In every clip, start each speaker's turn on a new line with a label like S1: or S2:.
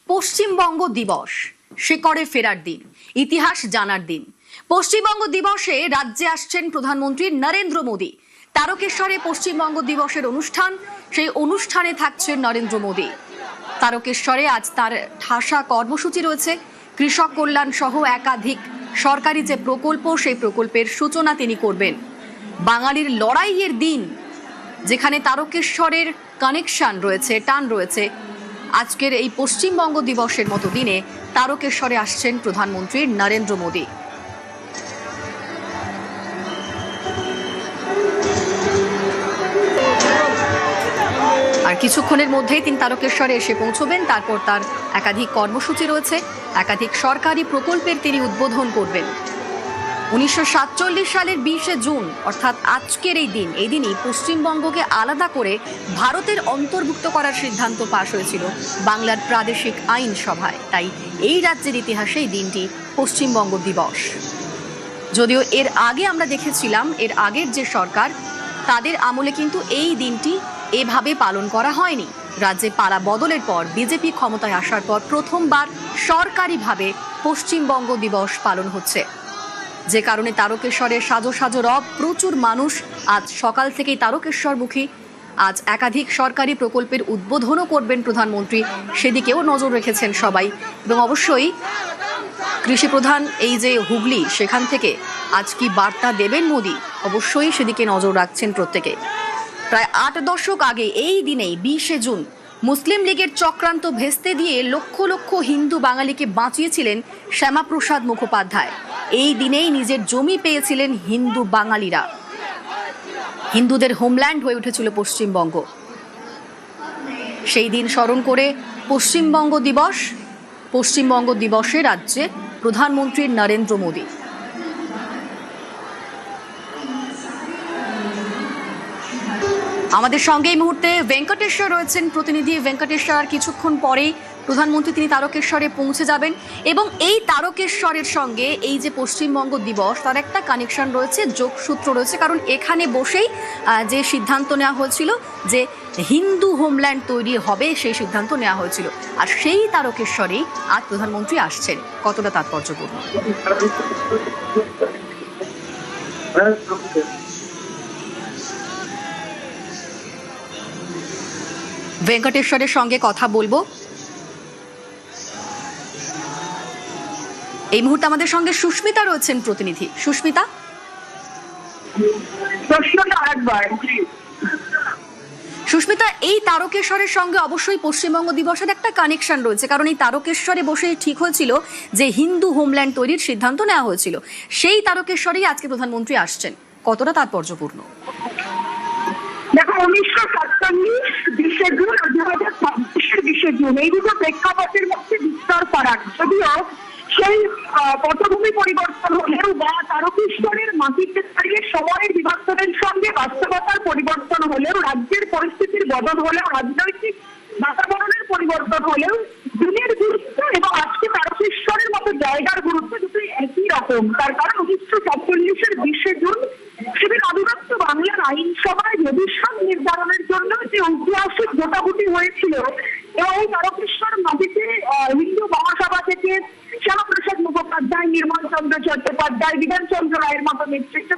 S1: পশ্চিমবঙ্গ দিবস শিকড়ে ফেরার দিন, ইতিহাস জানার দিন। পশ্চিমবঙ্গ দিবসে রাজ্যে আসছেন প্রধানমন্ত্রী নরেন্দ্র মোদী। তারকেশ্বরে পশ্চিমবঙ্গ দিবসের অনুষ্ঠান, সেই অনুষ্ঠানে থাকছেন নরেন্দ্র মোদী। তারকেশ্বরে আজ তার ঠাসা কর্মসূচি রয়েছে। কৃষক কল্যাণ সহ একাধিক সরকারি যে প্রকল্প, সেই প্রকল্পের সূচনা তিনি করবেন। বাঙালির লড়াইয়ের দিন, যেখানে তারকেশ্বরের কানেকশন রয়েছে, টান রয়েছে। আজকের এই পশ্চিমবঙ্গ দিবসের মতো দিনে তারকেশ্বরে আসছেন প্রধানমন্ত্রী নরেন্দ্র মোদী। আর কিছুক্ষণের মধ্যেই তিনি তারকেশ্বরে এসে পৌঁছবেন। তারপর তার একাধিক কর্মসূচি রয়েছে, একাধিক সরকারি প্রকল্পের তিনি উদ্বোধন করবেন। 1947 সালের 20শে জুন অর্থাৎ আজকের এই দিনই পশ্চিমবঙ্গকে আলাদা করে ভারতের অন্তর্ভুক্ত করার সিদ্ধান্ত পাশ হয়েছিল বাংলার প্রাদেশিক আইনসভায়। তাই এই রাজ্যের ইতিহাসে এই দিনটি পশ্চিমবঙ্গ দিবস। যদিও এর আগে আমরা দেখেছিলাম, এর আগের যে সরকার, তাদের আমলে কিন্তু এই দিনটি এভাবে পালন করা হয়নি। রাজ্যে পালা বদলের পর বিজেপি ক্ষমতায় আসার পর প্রথমবার সরকারিভাবে পশ্চিমবঙ্গ দিবস পালন হচ্ছে, যে কারণে তারকেশ্বরে সাজো সাজো রব। প্রচুর মানুষ আজ সকাল থেকেই তারকেশ্বরমুখী। আজ একাধিক সরকারি প্রকল্পের উদ্বোধনও করবেন প্রধানমন্ত্রী, সেদিকেও নজর রেখেছেন সবাই। এবং অবশ্যই কৃষি প্রধান এই যে হুগলি, সেখান থেকে আজ কি বার্তা দেবেন মোদী, অবশ্যই সেদিকে নজর রাখছেন প্রত্যেকে। প্রায় 8 দশক আগে এই দিনেই 20শে জুন মুসলিম লীগের চক্রান্ত ভেস্তে দিয়ে লক্ষ লক্ষ হিন্দু বাঙালিকে বাঁচিয়েছিলেন শ্যামাপ্রসাদ মুখোপাধ্যায়। এই দিনেই নিজের জমি পেয়েছিলেন হিন্দু বাঙালিরা। হিন্দুদের হোমল্যান্ড হয়ে উঠেছিল পশ্চিমবঙ্গ। সেই দিন স্মরণ করে পশ্চিমবঙ্গ দিবসে রাজ্যে প্রধানমন্ত্রী নরেন্দ্র মোদী। আমাদের সঙ্গে এই মুহূর্তে ভেঙ্কটেশ্বর রয়েছেন প্রতিনিধি। ভেঙ্কটেশ্বর, কিছুক্ষণ পরেই প্রধানমন্ত্রী তিনি তারকেশ্বরে পৌঁছে যাবেন এবং এই তারকেশ্বরের সঙ্গে এই যে পশ্চিমবঙ্গ দিবস, তার একটা কানেকশন রয়েছে, যোগসূত্র রয়েছে। কারণ এখানে বসেই যে সিদ্ধান্ত নেওয়া হয়েছিল যে হিন্দু হোমল্যান্ড তৈরি হবে, সেই সিদ্ধান্ত নেওয়া হয়েছিল। আর সেই তারকেশ্বরেই আজ প্রধানমন্ত্রী আসছেন। কতটা তাৎপর্যপূর্ণ? ভেঙ্কটেশ্বরের সঙ্গে কথা বলবো। এই মুহূর্তে আমাদের সঙ্গে সুস্মিতা রয়েছেন প্রতিনিধি। সুস্মিতা, এই তারকেশ্বরের সঙ্গে অবশ্যই পশ্চিমবঙ্গ দিবসের একটা কানেকশন রয়েছে, কারণ এই তারকেশ্বরে বসে ঠিক হয়েছিল যে হিন্দু হোমল্যান্ড তৈরির সিদ্ধান্ত নেওয়া হয়েছিল। সেই তারকেশ্বরেই আজকে প্রধানমন্ত্রী আসছেন। কতটা তাৎপর্যপূর্ণ?
S2: দেখো, 1947 20শে জুন আর 2026 20শে জুন, এই দুটো প্রেক্ষাপটের মধ্যে বিস্তর ফারাক। যদিও সেই পটভূমি পরিবর্তন হলেও বা তারকেশ্বরের মাটিতে দাঁড়িয়ে সময়ের বিবর্তনের সঙ্গে বাস্তবতার পরিবর্তন হলেও, রাজ্যের পরিস্থিতির বদল হলেও, রাজনৈতিক বাতাবরণের পরিবর্তন হলেও, দিনের গুরুত্ব এবং আজকে তারকেশ্বরের মতো জায়গার গুরুত্ব দুটোই একই রকম। তার কারণ 1947 20শে জুন সেদিন অবিভক্ত বাংলার আইনসভায় ভবিষ্যৎ নির্ধারণের জন্য যে ঐতিহাসিক ভোটাভুটি হয়েছিল এবং এই তারকেশ্বর মাটিতে হিন্দু মহাসভা থেকে শ্যামাপ্রসাদ মুখোপাধ্যায়, নির্মল চন্দ্র চট্টোপাধ্যায়, বিধানচন্দ্র রায়ের মতো নেতৃত্বে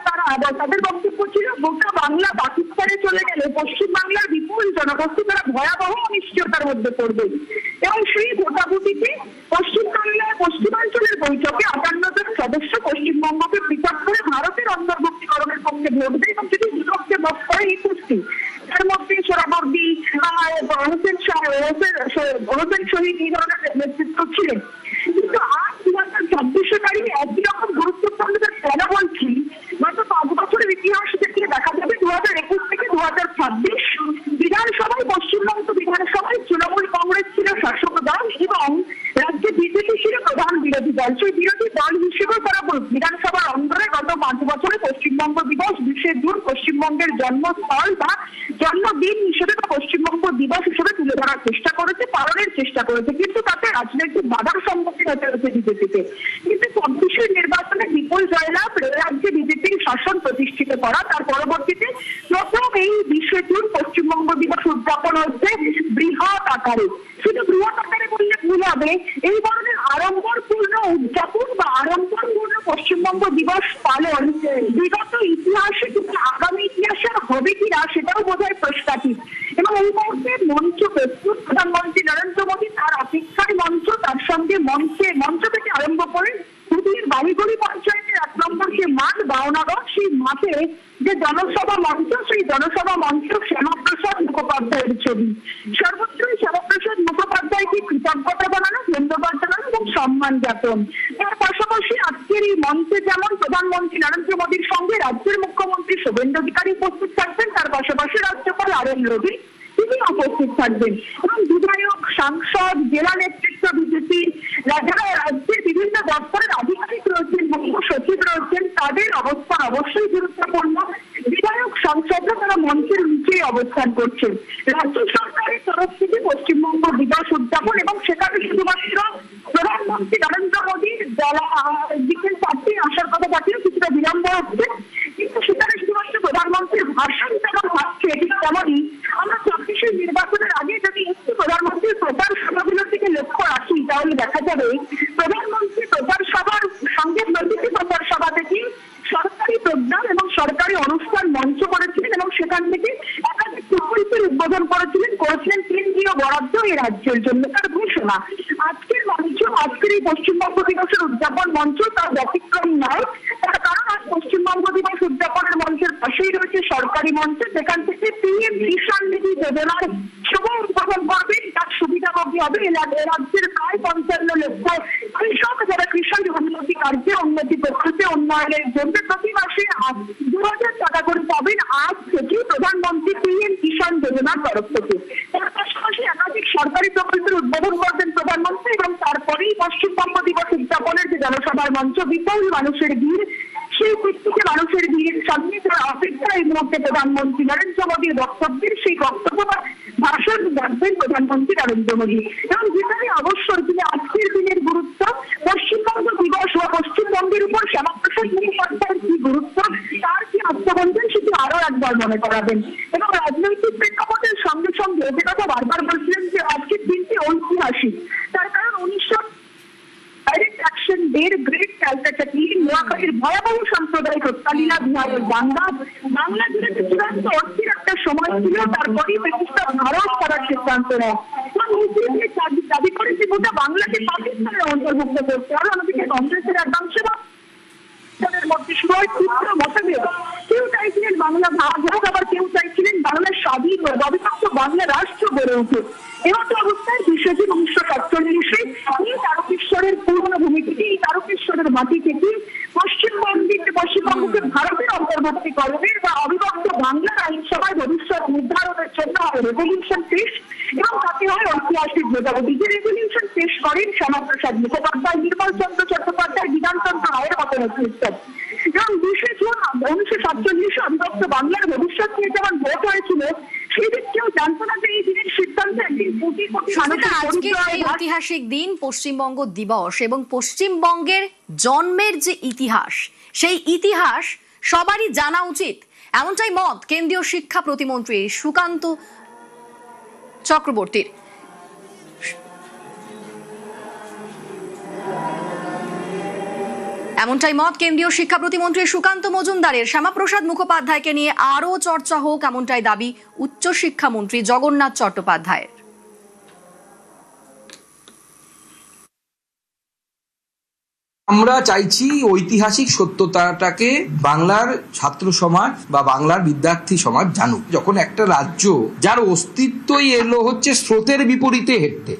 S2: তাদের বক্তব্য ছিল, গোটা বাংলা পাকিস্তানে চলে গেলে পশ্চিমবাংলার বিপুল জনগোষ্ঠী তারা ভয়াবহ অনিশ্চয়তার মধ্যে পড়বে। এবং সেই ভোটাভুটিতে পশ্চিমাঞ্চলের বৈঠকে 58 জন সদস্য পশ্চিমবঙ্গকে পৃথক করে ভারতের অন্তর্ভুক্তিকরণের পক্ষে ভোট দেয় এবং যদি বিপক্ষে ভোট করে 21টি। তার মধ্যে সোহরাবর্দী, হোসেন শহীদ এই ধরনের নেতৃত্ব ছিলেন। কিন্তু আজ 2026 তারিখে একই রকম গুরুত্বপূর্ণ কেন বলছি, গত 5 বছরের ইতিহাস থেকে দেখা যাবে 2021 থেকে 2026 বিধানসভায়, পশ্চিমবঙ্গ বিধানসভায় তৃণমূল কংগ্রেস ছিল শাসক দল এবং রাজ্যে বিজেপি ছিল প্রধান বিরোধী দল। সেই বিরোধী দল হিসেবে তারা বিধানসভার অন্তরে গত 5 বছরে পশ্চিমবঙ্গ দিবস 20শে জুন পশ্চিমবঙ্গের জন্মস্থল বা জন্মদিন হিসেবে বা পশ্চিমবঙ্গ দিবস হিসেবে তুলে ধরার চেষ্টা করেছে, পালনের চেষ্টা করেছে। কিন্তু তাতে রাজনৈতিক বাধার সম্মুখীন হতে হয়েছে বিজেপিতে। কিন্তু 24 নির্বাচনে বিপুল জয়লাভ, রাজ্যে বিজেপির শাসন প্রতিষ্ঠিত করা, তার পরবর্তীতে প্রথম এই 20শে জুন পশ্চিমবঙ্গ দিবস উদযাপন হচ্ছে বৃহৎ আকারে। শুধু বৃহৎ আকারে বললে ভুল হবে। যাবে এই ধরনের আড়ম্বরপূর্ণ উদযাপন বা আড়ম্বরপূর্ণ পশ্চিমবঙ্গ দিবস পালন বিগত ইতিহাসে কিন্তু আগামী ইতিহাসে হবে কিনা সেটাও বোধহয় প্রশ্নাতীত। এবং এই মুহূর্তে মঞ্চ প্রস্তুত, প্রধানমন্ত্রী নরেন্দ্র মোদী তার অপেক্ষার মঞ্চ, তার সঙ্গে মঞ্চ থেকে আরম্ভ করে হুগলির বালিগড়ি পঞ্চায়েতের 1 নম্বর যে মাঠ বাওনাগর, সেই মাঠে যে জনসভা মঞ্চ, সেই জনসভা মঞ্চ শ্যামাপ্রসাদ মুখোপাধ্যায়ের ছবি। সর্বত্রই শ্যামাপ্রসাদ মুখোপাধ্যায়কে কৃতজ্ঞতা জানানো, ধন্যবাদ জানানো এবং সম্মান জ্ঞাপন। এর পাশাপাশি আজকের এই মঞ্চে যেমন প্রধানমন্ত্রী নরেন্দ্র মোদীর সঙ্গে রাজ্যের মুখ্যমন্ত্রী শুভেন্দু অধিকারী উপস্থিত থাকবেন, তার পাশাপাশি রাজ্যপাল RN রবি তিনি উপস্থিত থাকবেন এবং বিধায়ক, সাংসদ, জেলা নেতৃত্ব বিজেপি, যারা রাজ্যের বিভিন্ন দপ্তরের আধিকারিক রয়েছেন, মুখ্য সচিব রয়েছেন, তাদের অবস্থান অবশ্যই গুরুত্বপূর্ণ। বিধায়ক, সাংসদরা তারা মঞ্চের নিচেই অবস্থান করছেন। রাজ্য সরকারের তরফ থেকে পশ্চিমবঙ্গ দিবস উদযাপন এবং সেখানে শুধুমাত্র প্রধানমন্ত্রী নরেন্দ্র মোদীর বিকেল 4টায় আসার কথা থাকলেও কিছুটা বিলম্ব হচ্ছে, কিন্তু সেখানে শুধুমাত্র প্রধানমন্ত্রীর ভাষণ যেমন থাকছে, ঠিক তেমনই আমরা 24 নির্বাচনের আগে যদি একটু প্রধানমন্ত্রীর প্রচার সভাগুলোর দিকে লক্ষ্য রাখি তাহলে দেখা যাবে প্রধানমন্ত্রী প্রচার সভার সঙ্গে প্রতিটি প্রচার সভা থেকে সরকারি প্রোগ্রাম এবং সরকারি অনুষ্ঠান মঞ্চ করেছিলেন এবং সেখান থেকে একাধিক প্রকল্পের উদ্বোধন করেছিলেন কেন্দ্রীয় বরাদ্দ এই রাজ্যের জন্য তার ঘোষণা। আজকের মঞ্চ, আজকের এই পশ্চিমবঙ্গ দিবসের উদযাপন মঞ্চ তার ব্যতিক্রম নয়, তার কারণ আজ পশ্চিমবঙ্গ দিবস উদযাপনের মঞ্চের পাশেই রয়েছে সরকারি মঞ্চ, যেখান থেকে PM কিষাণ নিধি যোজনার শুভ উদ্বোধন করবেন। তার সুবিধাভোগী হবে রাজ্যের প্রায় 55 লক্ষ কৃষক, যারা কৃষক উন্নতি কার্যে, উন্নতি প্রকল্পে, উন্নয়নের জন্য প্রতি মাসে 2000 টাকা করে পাবেন আজ থেকে প্রধানমন্ত্রী PM কিষাণ যোজনার তরফ থেকে। তার পাশাপাশি একাধিক সরকারি প্রকল্পের উদ্বোধন করবেন প্রধানমন্ত্রী এবং তারপরেই পশ্চিমবঙ্গ দিবস উদযাপনের যে জনসভার মঞ্চ, বিপুল মানুষের ভিড়, সেই প্রত্যেকে মানুষের ভিড়ের সামনে তার অপেক্ষা এই মুহূর্তে প্রধানমন্ত্রী নরেন্দ্র মোদীর বক্তব্যের সেই বক্তব্য বা ভাষণ রাখবেন প্রধানমন্ত্রী নরেন্দ্র মোদী। এবং যেখানে অবশ্যই তিনি আজকের দিনের গুরুত্ব, পশ্চিমবঙ্গ দিবস বা পশ্চিমবঙ্গের উপর শ্যামাপ্রসাদ মুখোপাধ্যায়ের কি গুরুত্ব, তার কি আত্মবন্ধন, সেটি আরো একবার মনে করাবেন। এবং রাজনৈতিক প্রেক্ষাপটের সঙ্গে সঙ্গে যে কথা বারবার বলছিলেন যে আজকের দিনটি ঐতিহাসিক, তার কারণ 1900 ডাইরেক্ট অ্যাকশন ডের গ্রেট ক্যালকাটা ক্লিন, নোয়াখালীর ভয়াবহ সাম্প্রদায়িক হত্যালীলা, বিহারের বাংলা জুড়ে যে চূড়ান্ত অস্থির একটা সময় ছিল, তারপরেই ব্রিটিশরা ভারত করার সিদ্ধান্ত নেয়। দাবি করেছে গোটা বাংলাকে পাকিস্তানের অন্তর্ভুক্ত করতে হবে। অন্যদিকে কংগ্রেসের একাংশ মধ্যে সময় তীব্র মতভেদ, কেউ চাইছিলেন বাংলা ভাগ হোক, আবার কেউ চাইছিলেন বাংলা স্বাধীন হোক, অবিভক্ত বাংলা রাষ্ট্র গড়ে উঠুক। এমতো অবস্থায় বিশ্বজিৎ 1947 এই তারকেশ্বরের পুরনো ভূমি থেকে, এই তারকেশ্বরের মাটি থেকে পশ্চিমবঙ্গকে ভারতের অন্তর্ভুক্তি করবেন বা অবিভক্ত বাংলার আইনসভায় ভবিষ্যৎ নির্ধারণের জন্য রেজলিউশন পেশ এবং তাতে হয় ঐতিহাসিক ভোটাভুটি। যে রেজলিউশন পেশ করেন শ্যামাপ্রসাদ মুখোপাধ্যায়, নির্মল চন্দ্র চট্টোপাধ্যায়, বিধানচন্দ্র রায়ের মতো নেতৃত্ব। এবং 20 জুন 1947 অবিভক্ত বাংলার ভবিষ্যৎ নিয়ে যেমন ভোট হয়েছিল, সেই দিক কেউ জানতো না যে এই দিনের সিদ্ধান্ত একদিন কোটি কোটি
S1: আজকের এই ঐতিহাসিক দিন পশ্চিমবঙ্গ দিবস এবং পশ্চিমবঙ্গের জন্মের যে ইতিহাস, সেই ইতিহাস সবারই জানা উচিত, এমনটাই মত কেন্দ্রীয় শিক্ষা প্রতিমন্ত্রী সুকান্ত চক্রবর্তীর। এমনটাই মত কেন্দ্রীয় শিক্ষা প্রতিমন্ত্রী সুকান্ত মজুমদারের। শ্যামাপ্রসাদ মুখোপাধ্যায়কে নিয়ে আরও চর্চা হোক, এমনটাই দাবি উচ্চশিক্ষামন্ত্রী জগন্নাথ চট্টোপাধ্যায়ের।
S3: আমরা চাইছি ঐতিহাসিক সত্যতাটাকে বাংলার ছাত্র সমাজ বা বাংলার বিদ্যার্থী সমাজ জানুক। যখন একটা রাজ্য যার অস্তিত্বই এলো হচ্ছে স্রোতের বিপরীতে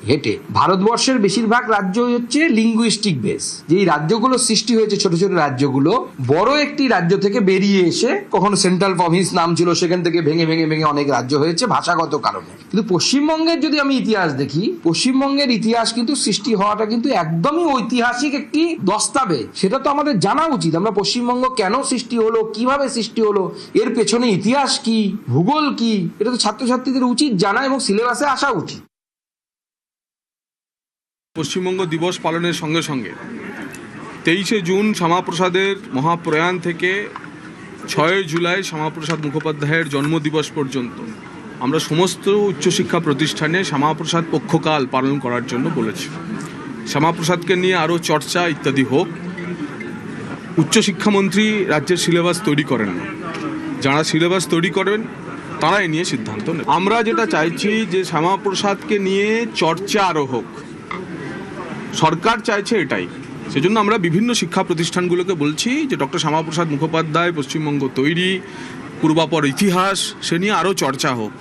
S3: হেঁটে, ভারতবর্ষের বেশিরভাগ রাজ্যই হচ্ছে লিঙ্গুইস্টিক বেস, যেই রাজ্যগুলো সৃষ্টি হয়েছে, ছোট ছোট রাজ্যগুলো বড় একটি রাজ্য থেকে বেরিয়ে এসে, কখনো সেন্ট্রাল প্রভিন্স নাম ছিল, সেখান থেকে ভেঙে ভেঙে ভেঙে অনেক রাজ্য হয়েছে ভাষাগত কারণে। কিন্তু পশ্চিমবঙ্গের যদি আমি ইতিহাস দেখি, পশ্চিমবঙ্গের ইতিহাস কিন্তু সৃষ্টি হওয়াটা কিন্তু একদমই ঐতিহাসিক একটি দস্তাবেজ। সেটা তো আমাদের জানা উচিত। আমরা পশ্চিমবঙ্গ কেন সৃষ্টি হলো, কিভাবে সৃষ্টি হলো, এর পেছনে ইতিহাস কি, ভূগোল কি, এটা তো ছাত্রছাত্রীদের উচিত জানা এবং সিলেবাসে আসা উচিত।
S4: পশ্চিমবঙ্গ দিবস পালনের সঙ্গে সঙ্গে 23শে জুন শ্যামাপ্রসাদের মহাপ্রয়াণ থেকে 6 জুলাই শ্যামাপ্রসাদ মুখোপাধ্যায়ের জন্মদিবস পর্যন্ত আমরা সমস্ত উচ্চশিক্ষা প্রতিষ্ঠানে শ্যামাপ্রসাদ পক্ষকাল পালন করার জন্য বলেছি। শ্যামাপ্রসাদকে নিয়ে আরও চর্চা ইত্যাদি হোক। উচ্চশিক্ষামন্ত্রী রাজ্যের সিলেবাস তৈরি করেন না, যারা সিলেবাস তৈরি করেন তারা এ নিয়ে সিদ্ধান্ত নেন। আমরা যেটা চাইছি যে শ্যামাপ্রসাদকে নিয়ে চর্চা আরও হোক, সরকার চাইছে এটাই। সেজন্য আমরা বিভিন্ন শিক্ষা প্রতিষ্ঠানগুলোকে বলছি যে ডক্টর শ্যামাপ্রসাদ মুখোপাধ্যায় পশ্চিমবঙ্গ তৈরি, পূর্বাপর ইতিহাস, সে নিয়ে আরও চর্চা হোক।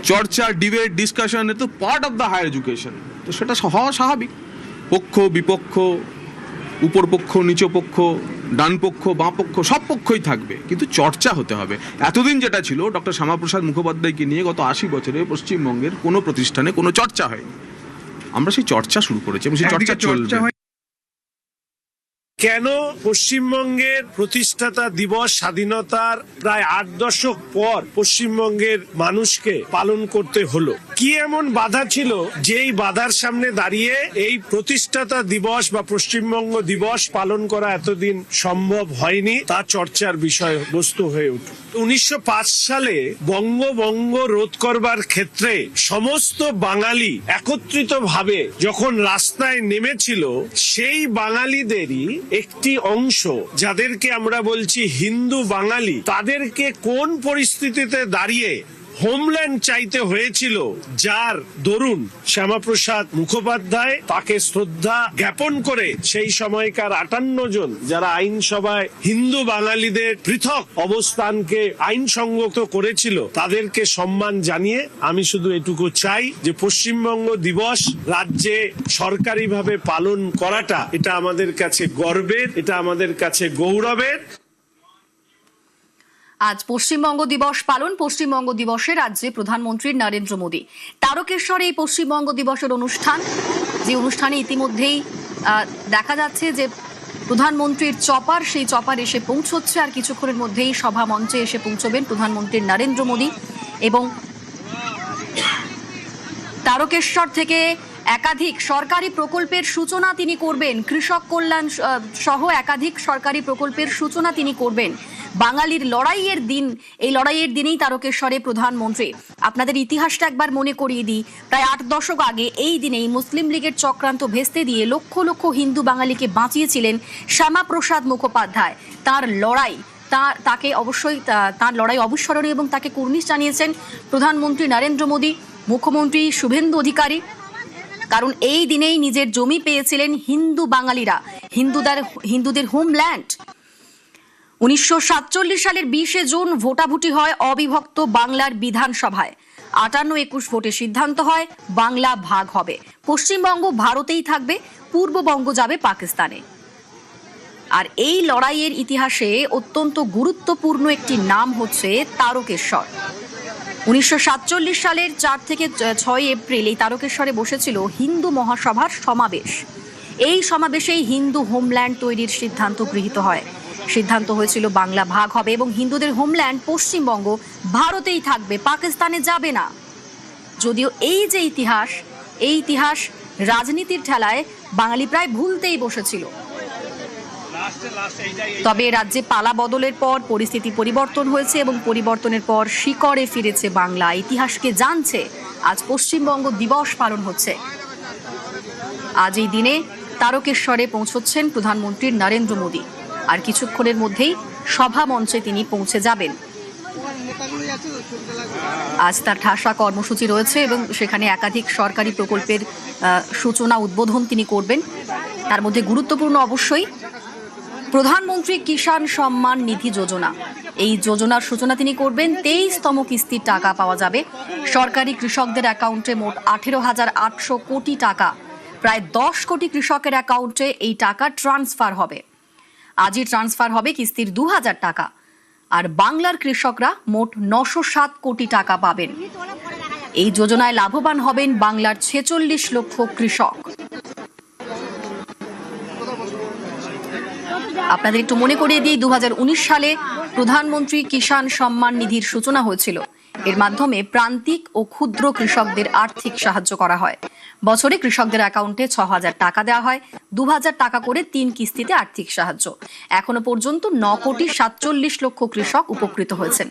S4: চর্চা, ডিবেট, ডিসকাশন এ তো part of the higher education, তো সেটা হওয়া স্বাভাবিক। পক্ষ বিপক্ষ, উপর পক্ষ নিচ পক্ষ, ডান পক্ষ বাঁ পক্ষ, সব পক্ষই থাকবে, কিন্তু চর্চা হতে হবে। এতদিন যেটা ছিল ডক্টর শ্যামাপ্রসাদ মুখোপাধ্যায়কে নিয়ে গত 80 বছরে পশ্চিমবঙ্গের কোনো প্রতিষ্ঠানে কোনো চর্চা হয়নি। আমরা সেই চর্চা শুরু করেছি এবং সেই চর্চা চলবে।
S5: কেন পশ্চিমবঙ্গের প্রতিষ্ঠাতা দিবস স্বাধীনতার প্রায় 8 দশক পর পশ্চিমবঙ্গের মানুষকে পালন করতে হলো? কি এমন বাধা ছিল যেই বাধার সামনে দাঁড়িয়ে এই প্রতিষ্ঠাতা দিবস বা পশ্চিমবঙ্গ দিবস পালন করা এতদিন সম্ভব হয়নি, তা চর্চার বিষয় বস্তু হয়ে উঠল। 1905 সালে বঙ্গভঙ্গ রোধ করবার ক্ষেত্রে সমস্ত বাঙালি একত্রিত ভাবে যখন রাস্তায় নেমেছিল, সেই বাঙালিদেরই একটি অংশ, যাদেরকে আমরা বলছি হিন্দু বাঙালি, তাদেরকে কোন পরিস্থিতিতে দাঁড়িয়ে হোমল্যান্ড চাইতে হয়েছিল, যার দরুন শ্যামাপ্রসাদ মুখোপাধ্যায় তাকে শ্রদ্ধা জ্ঞাপন করে সেই সময়কার 58 জন যারা আইনসভায় হিন্দু বাঙালিদের পৃথক অবস্থানকে আইনসঙ্গত করেছিল, তাদেরকে সম্মান জানিয়ে আমি শুধু এটুকু চাই যে পশ্চিমবঙ্গ দিবস রাজ্যে সরকারিভাবে পালন করাটা, এটা আমাদের কাছে গর্বের, এটা আমাদের কাছে গৌরবের।
S1: আজ পশ্চিমবঙ্গ দিবস পালন। পশ্চিমবঙ্গ দিবসে রাজ্যে প্রধানমন্ত্রী নরেন্দ্র মোদী। তারকেশ্বরে এই পশ্চিমবঙ্গ দিবসের অনুষ্ঠান, যে অনুষ্ঠানে ইতিমধ্যেই দেখা যাচ্ছে যে প্রধানমন্ত্রীর চপার, সেই চপার এসে পৌঁছচ্ছে। আর কিছুক্ষণের মধ্যেই সভা মঞ্চে এসে পৌঁছবেন প্রধানমন্ত্রী নরেন্দ্র মোদী এবং তারকেশ্বর থেকে একাধিক সরকারি প্রকল্পের সূচনা তিনি করবেন। কৃষক কল্যাণ সহ একাধিক সরকারি প্রকল্পের সূচনা তিনি করবেন। বাঙালির লড়াইয়ের দিন, এই লড়াইয়ের দিনেই তারকেশ্বরে প্রধানমন্ত্রী। আপনাদের ইতিহাসটা একবার মনে করিয়ে দিই। প্রায় 8 দশক আগে এই দিনেই মুসলিম লীগের চক্রান্ত ভেস্তে দিয়ে লক্ষ লক্ষ হিন্দু বাঙালিকে বাঁচিয়েছিলেন শ্যামাপ্রসাদ মুখোপাধ্যায়। তার লড়াই, তাকে অবশ্যই তার লড়াই অবিস্মরণীয় এবং তাকে কুর্নিশ জানিয়েছেন প্রধানমন্ত্রী নরেন্দ্র মোদী, মুখ্যমন্ত্রী শুভেন্দু অধিকারী। কারণ এই দিনেই নিজের জমি পেয়েছিলেন হিন্দু বাঙালিরা, হিন্দুদের হোমল্যান্ড। 1947 সালের 20 জুন ভোটাভুটি হয় অবিভক্ত বাংলার বিধানসভায়। 58-21 ভোটে সিদ্ধান্ত হয় বাংলা ভাগ হবে, পশ্চিমবঙ্গ ভারতেই থাকবে, পূর্ববঙ্গ যাবে পাকিস্তানে। আর এই লড়াইয়ের ইতিহাসে অত্যন্ত গুরুত্বপূর্ণ একটি নাম হচ্ছে তারকেশ্বর। 1947 সালের 4 থেকে 6 এপ্রিল এই তারকেশ্বরে বসেছিল হিন্দু মহাসভার সমাবেশ। এই সমাবেশেই হিন্দু হোমল্যান্ড তৈরির সিদ্ধান্ত গৃহীত হয়। সিদ্ধান্ত হয়েছিল বাংলা ভাগ হবে এবং হিন্দুদের হোমল্যান্ড পশ্চিমবঙ্গ ভারতেই থাকবে, পাকিস্তানে যাবে না। যদিও এই যে ইতিহাস, এই ইতিহাস রাজনীতির ঠেলায় বাঙালি প্রায় ভুলতেই বসেছিল। তবে রাজ্যে পালা বদলের পর পরিস্থিতি পরিবর্তন হয়েছে এবং পরিবর্তনের পর শিকড়ে ফিরেছে বাংলা, ইতিহাসকে জানছে। আজ পশ্চিমবঙ্গ দিবস পালন হচ্ছে। আজ এই দিনে তারকেশ্বরে পৌঁছচ্ছেন প্রধানমন্ত্রী নরেন্দ্র মোদী। আর কিছুক্ষণের মধ্যেই সভা মঞ্চে তিনি পৌঁছে যাবেন। আজ তার ঠাসা কর্মসূচি রয়েছে এবং সেখানে একাধিক সরকারি প্রকল্পের সূচনা উদ্বোধন তিনি করবেন। তার মধ্যে গুরুত্বপূর্ণ অবশ্যই প্রধানমন্ত্রী কিষাণ সম্মান নিধি যোজনা। এই যোজনার সূচনা তিনি করবেন। 23তম কিস্তির টাকা পাওয়া যাবে সরকারি কৃষকদের অ্যাকাউন্টে। মোট 18,800 কোটি টাকা, প্রায় 10 কোটি কৃষকের অ্যাকাউন্টে এই টাকা ট্রান্সফার হবে। আজই ট্রান্সফার হবে কিস্তির 2000 টাকা। আর বাংলার কৃষকরা মোট 907 কোটি টাকা পাবেন। এই যোজনায় লাভবান হবেন বাংলার 46 লক্ষ কৃষক। আপনাদের একটু মনে করিয়ে দিই, 2019 সালে প্রধানমন্ত্রী কিষাণ সম্মান নিধির সূচনা হয়েছিল। এর মাধ্যমে প্রান্তিক ও ক্ষুদ্র কৃষকদের আর্থিক সাহায্য করা হয়। বছরে কৃষকদের অ্যাকাউন্টে 6000 টাকা দেওয়া হয়, 2000 টাকা করে 3 কিস্তিতে আর্থিক সাহায্য। এখনো পর্যন্ত 9,47,00,000 কৃষক উপকৃত হয়েছেন।